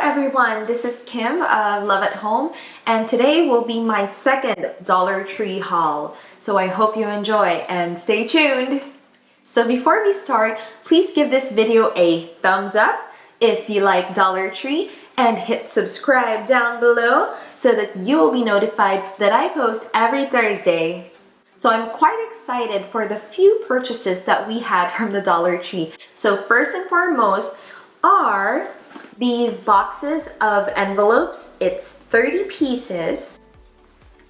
everyone, this is Kim of Love at Home, and today will be my second Dollar Tree haul. So I hope you enjoy and stay tuned. So before we start, please give this video a thumbs up if you like Dollar Tree and hit subscribe down below so that you will be notified that I post every Thursday. So I'm quite excited for the few purchases that we had from the Dollar Tree. So first and foremost are these boxes of envelopes. It's 30 pieces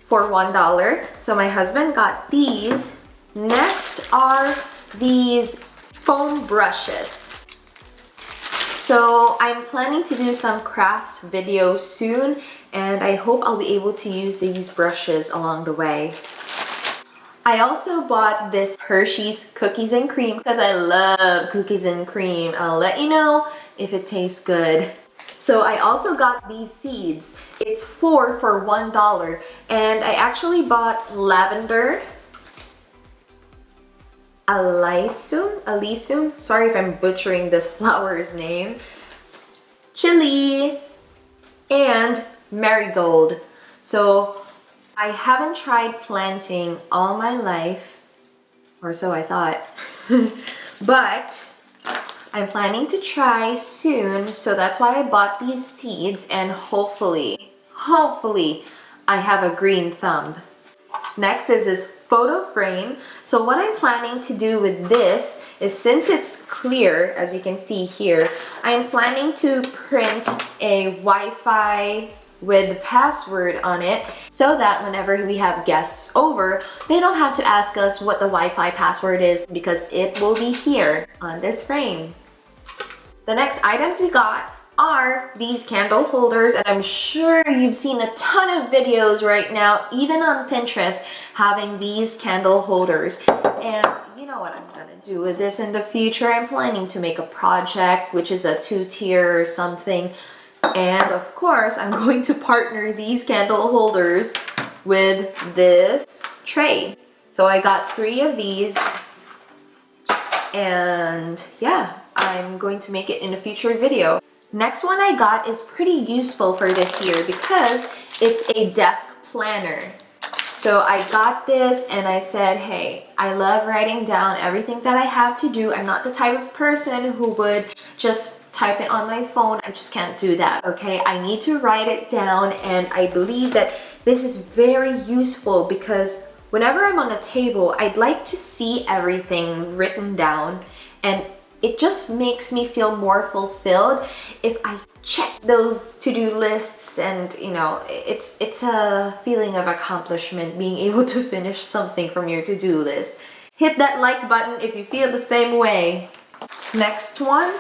for $1. So my husband got these. Next are these foam brushes. So I'm planning to do some crafts video soon, and I hope I'll be able to use these brushes along the way. I also bought this Hershey's cookies and cream because I love cookies and cream. I'll let you know if it tastes good. So I also got these seeds. It's 4 for $1, and I actually bought lavender, alisum, sorry if I'm butchering this flower's name, chili, and marigold. So I haven't tried planting all my life, or so I thought, but I'm planning to try soon, so that's why I bought these seeds, and hopefully I have a green thumb. Next is this photo frame. So what I'm planning to do with this is, since it's clear, as you can see here, I'm planning to print a Wi-Fi with password on it so that whenever we have guests over, they don't have to ask us what the Wi-Fi password is because it will be here on this frame. The next items we got are these candle holders, and I'm sure you've seen a ton of videos right now, even on Pinterest, having these candle holders. And you know what I'm gonna do with this in the future? I'm planning to make a project, which is a 2-tier or something. And of course, I'm going to partner these candle holders with this tray. So I got 3 of these, and yeah, I'm going to make it in a future video. Next one I got is pretty useful for this year because it's a desk planner. So I got this and I said, hey, I love writing down everything that I have to do. I'm not the type of person who would just type it on my phone. I just can't do that, okay? I need to write it down, and I believe that this is very useful because whenever I'm on a table, I'd like to see everything written down, and it just makes me feel more fulfilled if I check those to-do lists, and you know, it's a feeling of accomplishment being able to finish something from your to-do list. Hit that like button if you feel the same way. Next one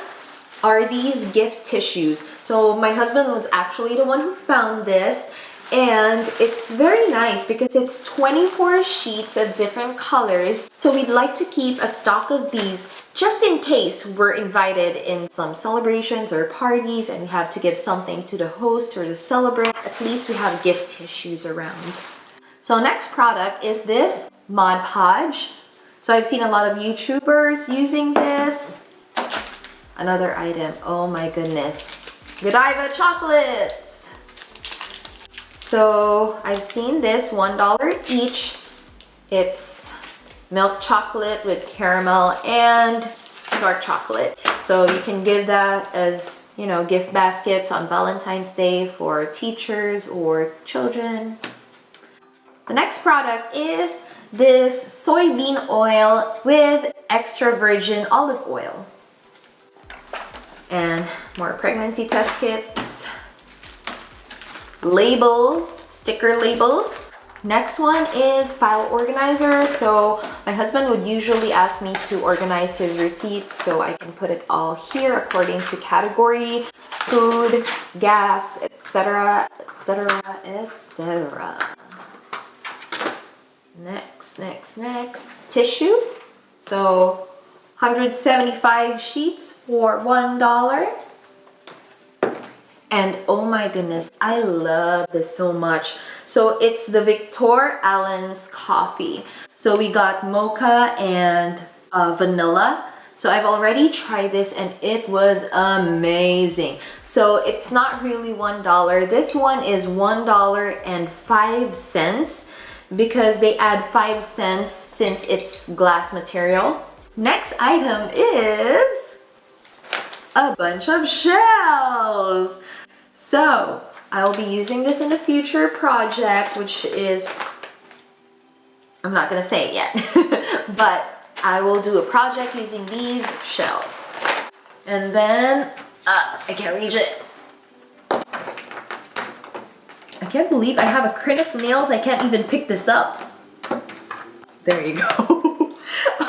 are these gift tissues. So my husband was actually the one who found this, and it's very nice because it's 24 sheets of different colors. So we'd like to keep a stock of these just in case we're invited in some celebrations or parties and we have to give something to the host or the celebrant. At least we have gift tissues around. So next product is this Mod Podge. So I've seen a lot of YouTubers using this. Another item, oh my goodness, Godiva chocolates. So I've seen this, $1 each. It's milk chocolate with caramel and dark chocolate. So you can give that as, you know, gift baskets on Valentine's Day for teachers or children. The next product is this soybean oil with extra virgin olive oil. And more pregnancy test kits, labels, sticker labels. Next one is file organizer. So my husband would usually ask me to organize his receipts so I can put it all here according to category, food, gas, etc, etc, etc. Next, tissue. So 175 sheets for $1. And oh my goodness, I love this so much. So it's the Victor Allen's coffee. So we got mocha and vanilla. So I've already tried this and it was amazing. So it's not really $1. This one is $1.05 because they add 5 cents since it's glass material. Next item is a bunch of shells. So I will be using this in a future project, which is, I'm not gonna say it yet, but I will do a project using these shells. And then, I can't reach it. I can't believe I have acrylic nails. I can't even pick this up. There you go.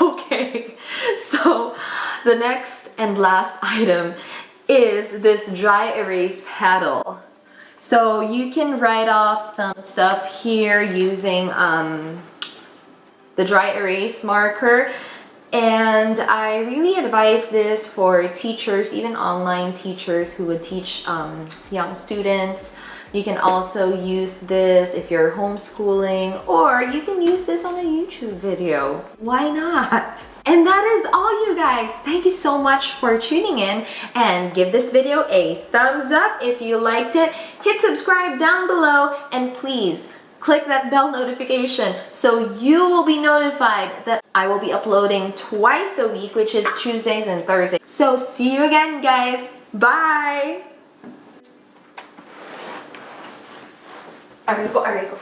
Okay, so the next and last item is this dry erase paddle. So you can write off some stuff here using the dry erase marker, and I really advise this for teachers, even online teachers who would teach young students. You can also use this if you're homeschooling, or you can use this on a YouTube video. Why not? And that is all, you guys. Thank you so much for tuning in, and give this video a thumbs up if you liked it. Hit subscribe down below, and please click that bell notification so you will be notified that I will be uploading twice a week, which is Tuesdays and Thursdays. So see you again, guys. Bye! Arigo, arigo.